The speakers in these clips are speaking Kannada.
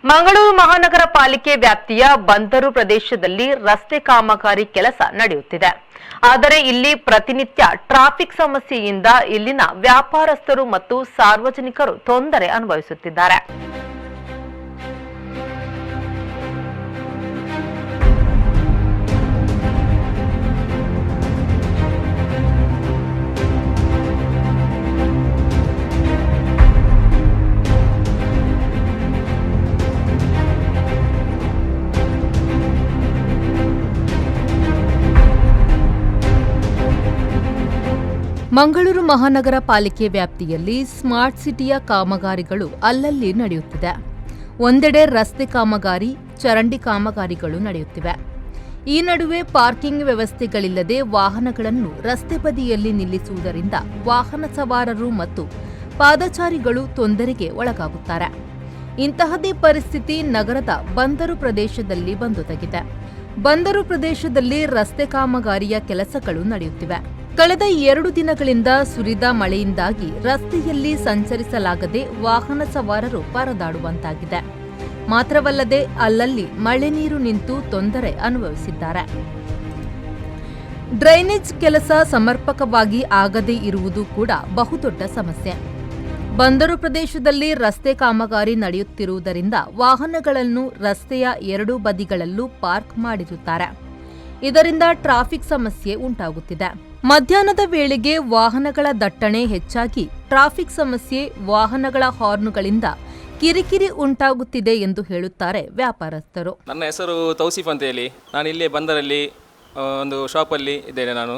ಮಂಗಳೂರು ಮಹಾನಗರ ಪಾಲಿಕೆ ವ್ಯಾಪ್ತಿಯ ಬಂದರು ಪ್ರದೇಶದಲ್ಲಿ ರಸ್ತೆ ಕಾಮಗಾರಿ ಕೆಲಸ ನಡೆಯುತ್ತಿದೆ. ಆದರೆ ಇಲ್ಲಿ ಪ್ರತಿನಿತ್ಯ ಟ್ರಾಫಿಕ್ ಸಮಸ್ಯೆಯಿಂದ ಇಲ್ಲಿನ ವ್ಯಾಪಾರಸ್ಥರು ಮತ್ತು ಸಾರ್ವಜನಿಕರು ತೊಂದರೆ ಅನುಭವಿಸುತ್ತಿದ್ದಾರೆ. ಮಂಗಳೂರು ಮಹಾನಗರ ಪಾಲಿಕೆ ವ್ಯಾಪ್ತಿಯಲ್ಲಿ ಸ್ಮಾರ್ಟ್ ಸಿಟಿಯ ಕಾಮಗಾರಿಗಳು ಅಲ್ಲಲ್ಲಿ ನಡೆಯುತ್ತಿದೆ. ಒಂದೆಡೆ ರಸ್ತೆ ಕಾಮಗಾರಿ, ಚರಂಡಿ ಕಾಮಗಾರಿಗಳು ನಡೆಯುತ್ತಿವೆ. ಈ ನಡುವೆ ಪಾರ್ಕಿಂಗ್ ವ್ಯವಸ್ಥೆಗಳಿಲ್ಲದೆ ವಾಹನಗಳನ್ನು ರಸ್ತೆ ಬದಿಯಲ್ಲಿ ನಿಲ್ಲಿಸುವುದರಿಂದ ವಾಹನ ಸವಾರರು ಮತ್ತು ಪಾದಚಾರಿಗಳು ತೊಂದರೆಗೆ ಒಳಗಾಗುತ್ತಾರೆ. ಇಂತಹದೇ ಪರಿಸ್ಥಿತಿ ನಗರದ ಬಂದರು ಪ್ರದೇಶದಲ್ಲಿ ಬಂದೊದಗಿದೆ. ಬಂದರು ಪ್ರದೇಶದಲ್ಲಿ ರಸ್ತೆ ಕಾಮಗಾರಿಯ ಕೆಲಸಗಳು ನಡೆಯುತ್ತಿವೆ. ಕಳೆದ 2 ದಿನಗಳಿಂದ ಸುರಿದ ಮಳೆಯಿಂದಾಗಿ ರಸ್ತೆಯಲ್ಲಿ ಸಂಚರಿಸಲಾಗದೆ ವಾಹನ ಸವಾರರು ಪರದಾಡುವಂತಾಗಿದೆ. ಮಾತ್ರವಲ್ಲದೆ ಅಲ್ಲಲ್ಲಿ ಮಳೆ ನೀರು ನಿಂತು ತೊಂದರೆ ಅನುಭವಿಸಿದ್ದಾರೆ. ಡ್ರೈನೇಜ್ ಕೆಲಸ ಸಮರ್ಪಕವಾಗಿ ಆಗದೇ ಇರುವುದು ಕೂಡ ಬಹುದೊಡ್ಡ ಸಮಸ್ಯೆ. ಬಂದರು ಪ್ರದೇಶದಲ್ಲಿ ರಸ್ತೆ ಕಾಮಗಾರಿ ನಡೆಯುತ್ತಿರುವುದರಿಂದ ವಾಹನಗಳನ್ನು ರಸ್ತೆಯ 2 ಬದಿಗಳಲ್ಲೂ ಪಾರ್ಕ್ ಮಾಡಿರುತ್ತಾರೆ. ಇದರಿಂದ ಟ್ರಾಫಿಕ್ ಸಮಸ್ಯೆ ಉಂಟಾಗುತ್ತಿದೆ. ಮಧ್ಯಾಹ್ನದ ವೇಳೆಗೆ ವಾಹನಗಳ ದಟ್ಟಣೆ ಹೆಚ್ಚಾಗಿ ಟ್ರಾಫಿಕ್ ಸಮಸ್ಯೆ, ವಾಹನಗಳ ಹಾರ್ನುಗಳಿಂದ ಕಿರಿಕಿರಿ ಉಂಟಾಗುತ್ತಿದೆ ಎಂದು ಹೇಳುತ್ತಾರೆ ವ್ಯಾಪಾರಸ್ಥರು. ನನ್ನ ಹೆಸರು ತೌಸಿಫ್ ಅಂತ ಹೇಳಿ, ನಾನು ಇಲ್ಲೇ ಬಂದರಲ್ಲಿ ಒಂದು ಶಾಪಲ್ಲಿ ಇದ್ದೇನೆ. ನಾನು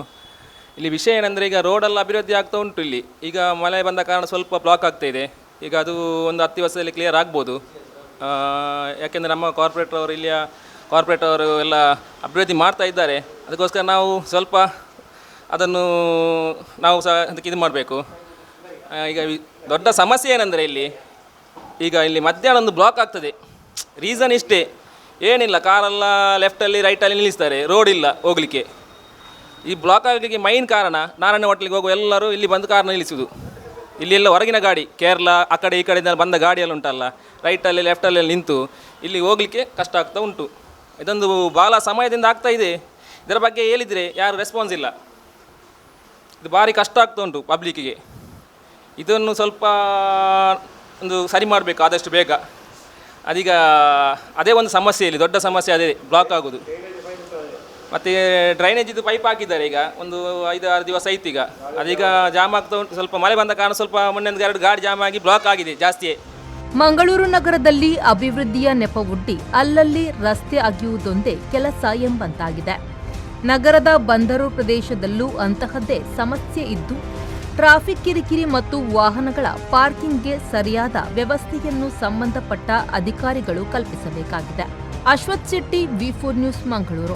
ಇಲ್ಲಿ ವಿಷಯ ಏನಂದರೆ, ಈಗ ರೋಡೆಲ್ಲ ಅಭಿವೃದ್ಧಿ ಆಗ್ತಾ ಉಂಟು. ಇಲ್ಲಿ ಈಗ ಮಳೆ ಬಂದ ಕಾರಣ ಸ್ವಲ್ಪ ಬ್ಲಾಕ್ ಆಗ್ತಾ ಇದೆ. ಈಗ ಅದು ಒಂದು 10 ವರ್ಷದಲ್ಲಿ ಕ್ಲಿಯರ್ ಆಗ್ಬೋದು. ಯಾಕೆಂದರೆ ನಮ್ಮ ಇಲ್ಲಿಯ ಕಾರ್ಪೊರೇಟ್ ಅವರು ಎಲ್ಲ ಅಭಿವೃದ್ಧಿ ಮಾಡ್ತಾ ಇದ್ದಾರೆ. ಅದಕ್ಕೋಸ್ಕರ ನಾವು ಸ್ವಲ್ಪ ಅದನ್ನು ನಾವು ಸಹ ಅದಕ್ಕೆ ಇದು ಮಾಡಬೇಕು. ಈಗ ದೊಡ್ಡ ಸಮಸ್ಯೆ ಏನಂದರೆ, ಇಲ್ಲಿ ಮಧ್ಯಾಹ್ನ ಒಂದು ಬ್ಲಾಕ್ ಆಗ್ತದೆ. ರೀಸನ್ ಇಷ್ಟೇ, ಏನಿಲ್ಲ, ಕಾರೆಲ್ಲ ಲೆಫ್ಟಲ್ಲಿ ರೈಟಲ್ಲಿ ನಿಲ್ಲಿಸ್ತಾರೆ, ರೋಡ್ ಇಲ್ಲ ಹೋಗಲಿಕ್ಕೆ. ಈ ಬ್ಲಾಕ್ ಆಗಲಿಕ್ಕೆ ಮೈನ್ ಕಾರಣ ನಾರಾಯಣ ಹೋಟ್ಲಿಗೆ ಹೋಗುವ ಎಲ್ಲರೂ ಇಲ್ಲಿ ಬಂದು ಕಾರನ್ನ ನಿಲ್ಲಿಸುವುದು. ಇಲ್ಲಿ ಎಲ್ಲ ಹೊರಗಿನ ಗಾಡಿ, ಕೇರಳ ಆ ಕಡೆ ಈ ಕಡೆಯಿಂದ ಬಂದ ಗಾಡಿಯಲ್ಲಿ ಉಂಟಲ್ಲ, ರೈಟಲ್ಲಿ ಲೆಫ್ಟಲ್ಲಿ ನಿಂತು ಇಲ್ಲಿ ಹೋಗಲಿಕ್ಕೆ ಕಷ್ಟ ಆಗ್ತಾ ಉಂಟು. ಇದೊಂದು ಭಾಳ ಸಮಯದಿಂದ ಆಗ್ತಾ ಇದೆ. ಇದರ ಬಗ್ಗೆ ಹೇಳಿದರೆ ಯಾರು ರೆಸ್ಪಾನ್ಸ್ ಇಲ್ಲ. ಇದು ಭಾರಿ ಕಷ್ಟ ಆಗ್ತಾ ಉಂಟು ಪಬ್ಲಿಕ್ಕಿಗೆ. ಇದನ್ನು ಸ್ವಲ್ಪ ಒಂದು ಸರಿ ಮಾಡಬೇಕು ಆದಷ್ಟು ಬೇಗ. ಅದೀಗ ಅದೇ ಒಂದು ಸಮಸ್ಯೆ, ಇಲ್ಲಿ ದೊಡ್ಡ ಸಮಸ್ಯೆ ಅದೇ ಬ್ಲಾಕ್ ಆಗೋದು. ಮತ್ತು ಡ್ರೈನೇಜಿದು ಪೈಪ್ ಹಾಕಿದ್ದಾರೆ. ಈಗ ಒಂದು 5-6 ದಿವಸ ಆಯ್ತು. ಈಗ ಅದೀಗ ಜಾಮ್ ಆಗ್ತಾ ಉಂಟು. ಸ್ವಲ್ಪ ಮಳೆ ಬಂದ ಕಾರಣ ಸ್ವಲ್ಪ ಮೊನ್ನೆ 2 ಗಾಡಿ ಜಾಮ್ ಆಗಿ ಬ್ಲಾಕ್ ಆಗಿದೆ ಜಾಸ್ತಿಯೇ. ಮಂಗಳೂರು ನಗರದಲ್ಲಿ ಅಭಿವೃದ್ಧಿಯ ನೆಪವೊಡ್ಡಿ ಅಲ್ಲಲ್ಲಿ ರಸ್ತೆ ಅಗೆಯುವುದೊಂದೇ ಕೆಲಸ ಎಂಬಂತಾಗಿದೆ. ನಗರದ ಬಂದರು ಪ್ರದೇಶದಲ್ಲೂ ಅಂತಹದ್ದೇ ಸಮಸ್ಯೆ ಇದ್ದು, ಟ್ರಾಫಿಕ್ ಕಿರಿಕಿರಿ ಮತ್ತು ವಾಹನಗಳ ಪಾರ್ಕಿಂಗ್ಗೆ ಸರಿಯಾದ ವ್ಯವಸ್ಥೆಯನ್ನು ಸಂಬಂಧಪಟ್ಟ ಅಧಿಕಾರಿಗಳು ಕಲ್ಪಿಸಬೇಕಾಗಿದೆ. Ashwath Shetty, V4 news, Mangaluru.